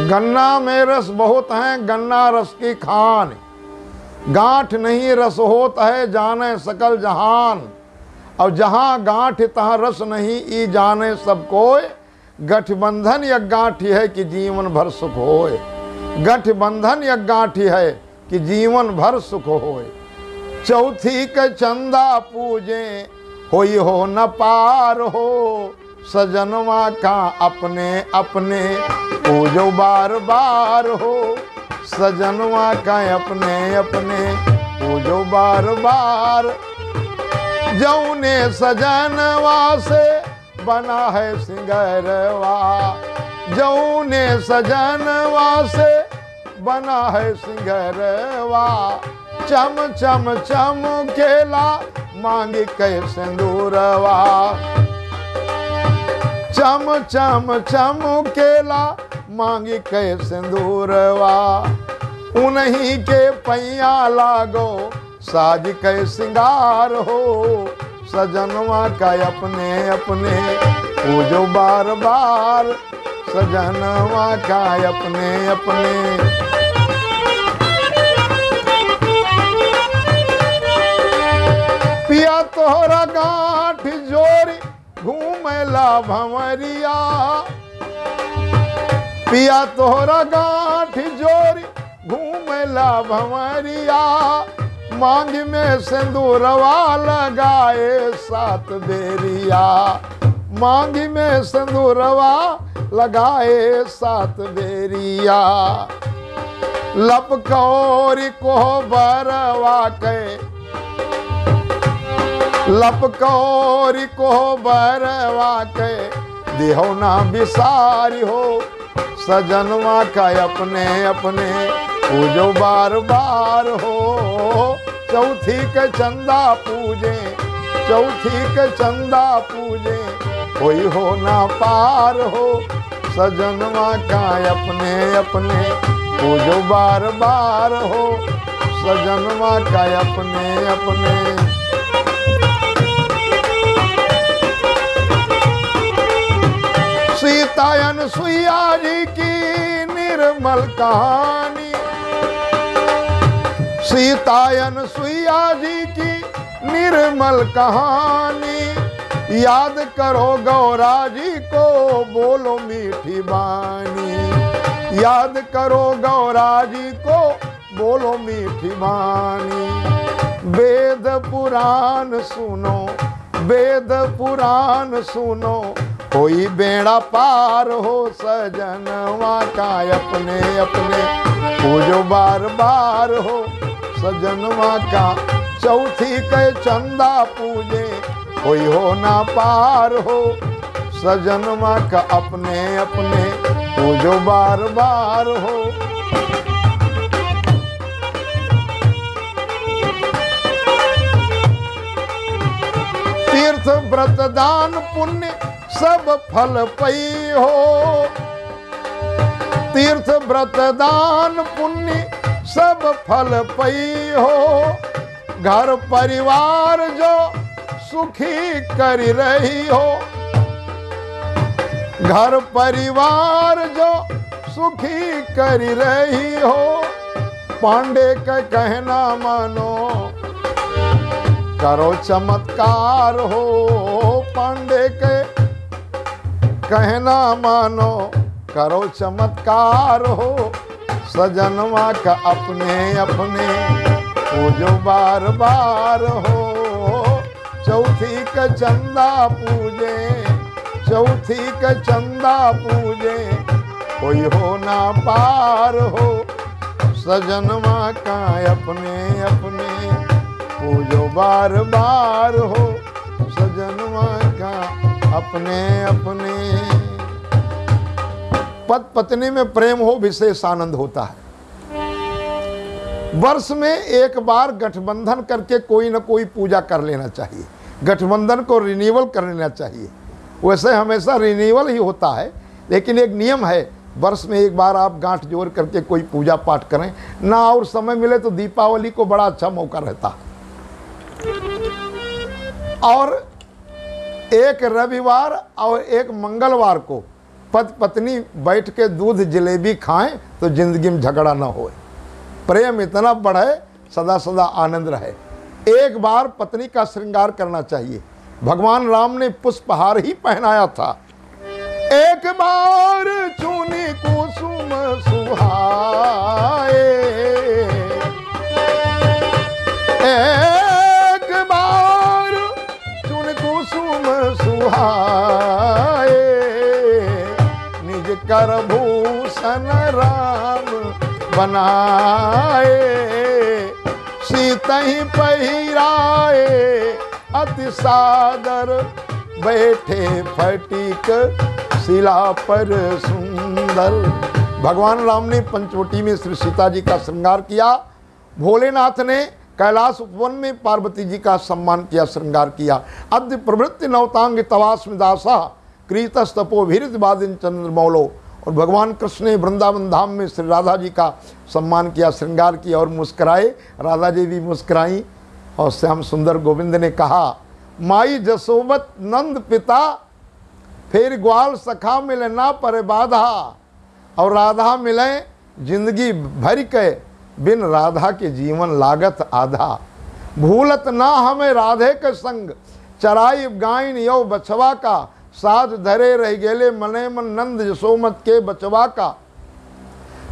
गन्ना में रस बहुत है, गन्ना रस की खान, गांठ नहीं रस होत है, जाने सकल जहान। और जहां गांठ तहां रस नहीं, ई जाने सब कोय। गठबंधन यह गांठी है कि जीवन भर सुख होए। गठबंधन यह गांठी है कि जीवन भर सुख होए। चौथी के चंदा पूजे, होई हो न पार हो। सजनवा का अपने अपने पूजो बार बार हो। सजनवा का अपने अपने पूजो बार बार। जौने सजनवा से बना है सिंगरवा, जौने सजनवा से बना है सिंगरवा। चम चम चम केला मांगी कै सिंदूरवा। चम चम चम केला मांगी कै सिंदूरवा। उन्हीं के पैया लागो साज कै सिंगार हो। सजनवा का अपने अपने पूजो बार बार। सजनवा का अपने अपने। पिया तोहरा गांठ जोरी घूमेला भंवरिया। पिया तोहरा गांठ जोरी घूमेला भंवरिया। मांग में सिंदूरवा लगाए 7 बेरिया। मांग में सिंदूरवा लगाए 7 बेरिया। लपकौरी को बरवा के, लपकौरी को बरवा के देहो ना बिसारी हो। सजनवा का अपने अपने पूजो बार बार हो। चौथी के चंदा पूजे, चौथी के चंदा पूजे, कोई हो ना पार हो। सजनवा का अपने अपने पूजो बार बार हो। सजनवा का अपने अपने। सीतायन सुइया जी की निर्मल कहानी। सीतायन सुइया जी की निर्मल कहानी। याद करो गौरा जी को बोलो मीठी बानी। याद करो गौरा जी को बोलो मीठी बानी। वेद पुराण सुनो, वेद पुराण सुनो, कोई बेड़ा पार हो। सजनवा का अपने अपने पूजो बार बार हो। सजनवा का चौथी के चंदा पूजे, कोई हो ना पार हो। सजनवा का अपने अपने पूजो बार बार हो। तीर्थ व्रत दान पुण्य सब फल पई हो। तीर्थ व्रत दान पुण्य सब फल पई हो। घर परिवार जो सुखी कर रही हो। घर परिवार जो सुखी कर रही हो। पांडे का कहना मानो, करो चमत्कार हो। पांडे के कहना मानो, करो चमत्कार हो। सजनवा का अपने अपने पूजो बार बार हो। चौथी का चंदा पूजे, चौथी का चंदा पूजे, कोई हो ना पार हो। सजनवा का अपने अपने पूजो बार बार हो। सजनवा का अपने अपने। पति पत्नी में प्रेम हो विशेष आनंद होता है। वर्ष में एक बार गठबंधन करके कोई ना कोई पूजा कर लेना चाहिए। गठबंधन को रिन्यूअल कर लेना चाहिए। वैसे हमेशा रिन्यूअल ही होता है, लेकिन एक नियम है, वर्ष में एक बार आप गांठ जोड़ करके कोई पूजा पाठ करें ना। और समय मिले तो दीपावली को बड़ा अच्छा मौका रहता है। और एक रविवार और एक मंगलवार को पति पत्नी बैठ के दूध जलेबी खाएं तो जिंदगी में झगड़ा ना हो, प्रेम इतना बढ़े, सदा सदा आनंद रहे। एक बार पत्नी का श्रृंगार करना चाहिए। भगवान राम ने पुष्पहार ही पहनाया था। एक बार चुनी कुसुम सुहाए, एक बार चुन कुसुम सुहाए, निज कर भूषण राम बनाए, सीता ही पहिराए अति सादर, बैठे फटीक शिला पर सुंदर। भगवान राम ने पंचवटी में श्री सीता जी का श्रृंगार किया। भोलेनाथ ने कैलाश उपवन में पार्वती जी का सम्मान किया, श्रृंगार किया। अद्य प्रवृत्ति नवतांग तवास्मि दासा, क्रीतस्तपो भीरित बादिन चंद्रमौलो। और भगवान कृष्ण ने वृंदावन धाम में श्री राधा जी का सम्मान किया, श्रृंगार किया और मुस्कुराए। राधा जी भी मुस्कुराई और श्याम सुंदर गोविंद ने कहा, माई जसोमत नंद पिता, फिर ग्वाल सखा मिले ना पर बाधा। और राधा मिले जिंदगी भर के, बिन राधा के जीवन लागत आधा। भूलत ना हमें राधे के संग, चराई गायन यो बचवा का। साध धरे रह गेले मने मन नंद जसोमत के बचवा का।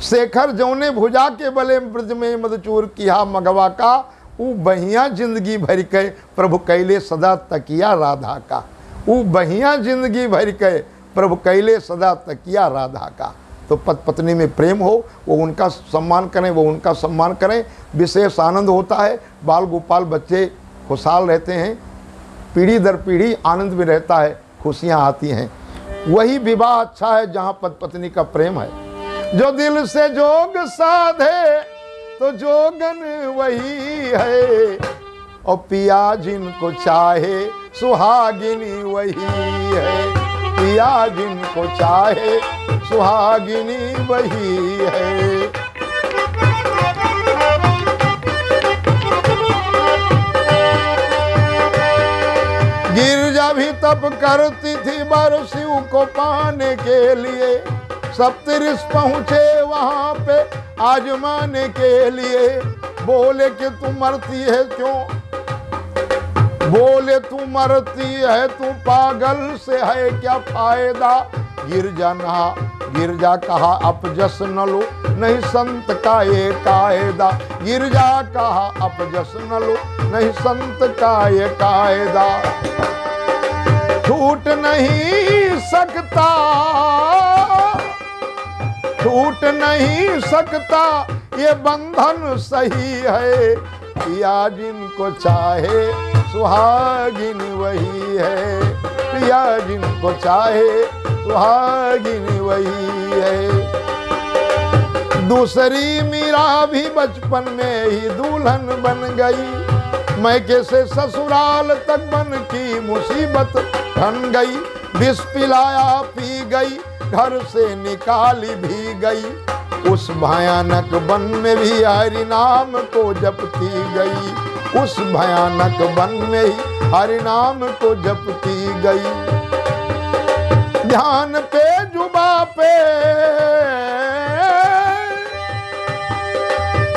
शेखर जौने भुजा के बले ब्रज में मदचूर किया मगवा का। ऊ बहिया जिंदगी भर के प्रभु कैले सदा तकिया राधा का। ऊ बहिया जिंदगी भर के प्रभु कैले सदा तकिया राधा का। तो पति पत्नी में प्रेम हो, वो उनका सम्मान करें, वो उनका सम्मान करें, विशेष आनंद होता है। बाल गोपाल बच्चे खुशहाल रहते हैं, पीढ़ी दर पीढ़ी आनंद में रहता है, खुशियाँ आती हैं। वही विवाह अच्छा है जहाँ पति पत्नी का प्रेम है। जो दिल से जोग साधे तो जोगन वही है, और पिया जिनको चाहे सुहागिनी वही है। पिया जिनको चाहे सुहागिनी वही है। गिरजा भी तप करती थी बर शिव को पाने के लिए। सप्तऋषि पहुँचे वहाँ पे आजमाने के लिए। बोले कि तू मरती है क्यों, बोले तू मरती है, तू पागल से है क्या फायदा। गिरजा कहा अपजस न लो, नहीं संत का ये कायदा। गिरजा कहा अपजस न लो, नहीं संत का ये कायदा। छूट नहीं सकता, छूट नहीं सकता ये बंधन सही है। पिया जिनको चाहे सुहागिन वही है। पिया जिनको चाहे सुहागिन वही है। दूसरी मीरा भी बचपन में ही दुल्हन बन गई। मैके से ससुराल तक बन की मुसीबत ठन गई। विष पिलाया पी गई, घर से निकाली भी गई। उस भयानक वन में भी हरि नाम को जपती गई। उस भयानक वन में ही हरि नाम को जपती गई। ध्यान पे जुबा पे,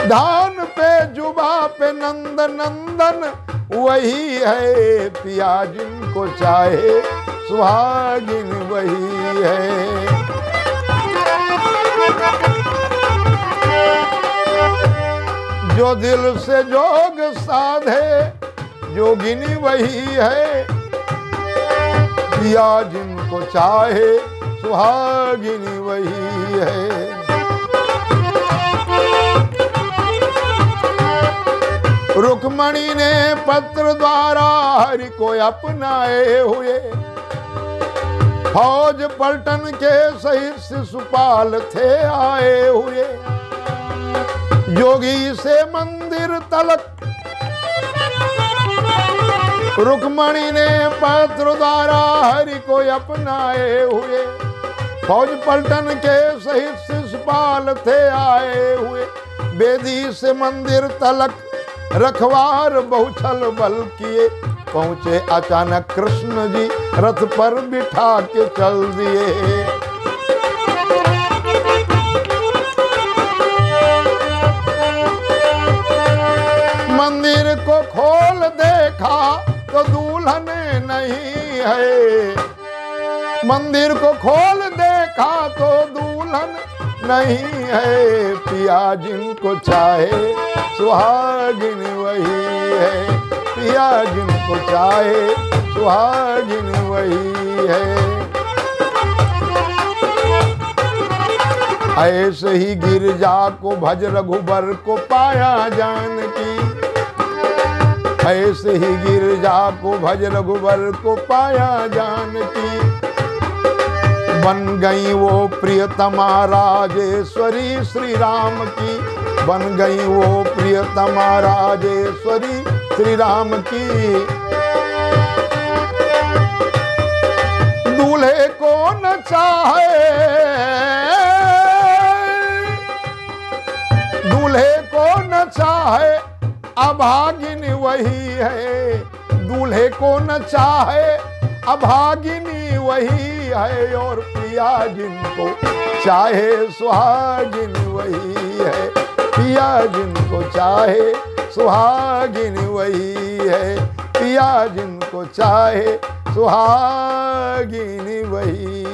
ध्यान पे जुबा पे नंद नंदन वही है। पिया जिनको चाहे सुहागिन वही है। जो दिल से जोग साधे जोगिनी वही है। पिया जिनको चाहे सुहागिनी वही है। रुक्मणी ने पत्र द्वारा हरि को अपनाए हुए। फौज पलटन के सहित शिशुपाल थे आए हुए। योगी से मंदिर तलक रुक्मणी ने पत्र द्वारा हरि को अपनाए हुए। फौज पलटन के सहित शिशुपाल थे आए हुए। बेदी से मंदिर तलक रखवार बहुछल बल किए। पहुँचे अचानक कृष्ण जी रथ पर बिठा के चल दिए। मंदिर को खोल देखा तो दुल्हन नहीं है, पिया जिनको चाहे सुहागिन वही है, पिया जिनको चाहे सुहागिन वही है। ऐसे ही गिरजा को भज रघुबर को पाया जानकी, ऐसे ही गिरजा को भज रघुबर को पाया जानकी। बन गई वो प्रियतमा राजेश्वरी श्री राम की, बन गई वो प्रियतमा राजेश्वरी श्री राम की। दूल्हे को न चाहे, दूल्हे को न चाहे अभागिनी वही है, दूल्हे को न चाहे अभागिनी वही है, और पिया जिनको चाहे सुहागिन वही है, पिया जिनको चाहे सुहागिन वही है, पिया जिनको चाहे सुहागिन वही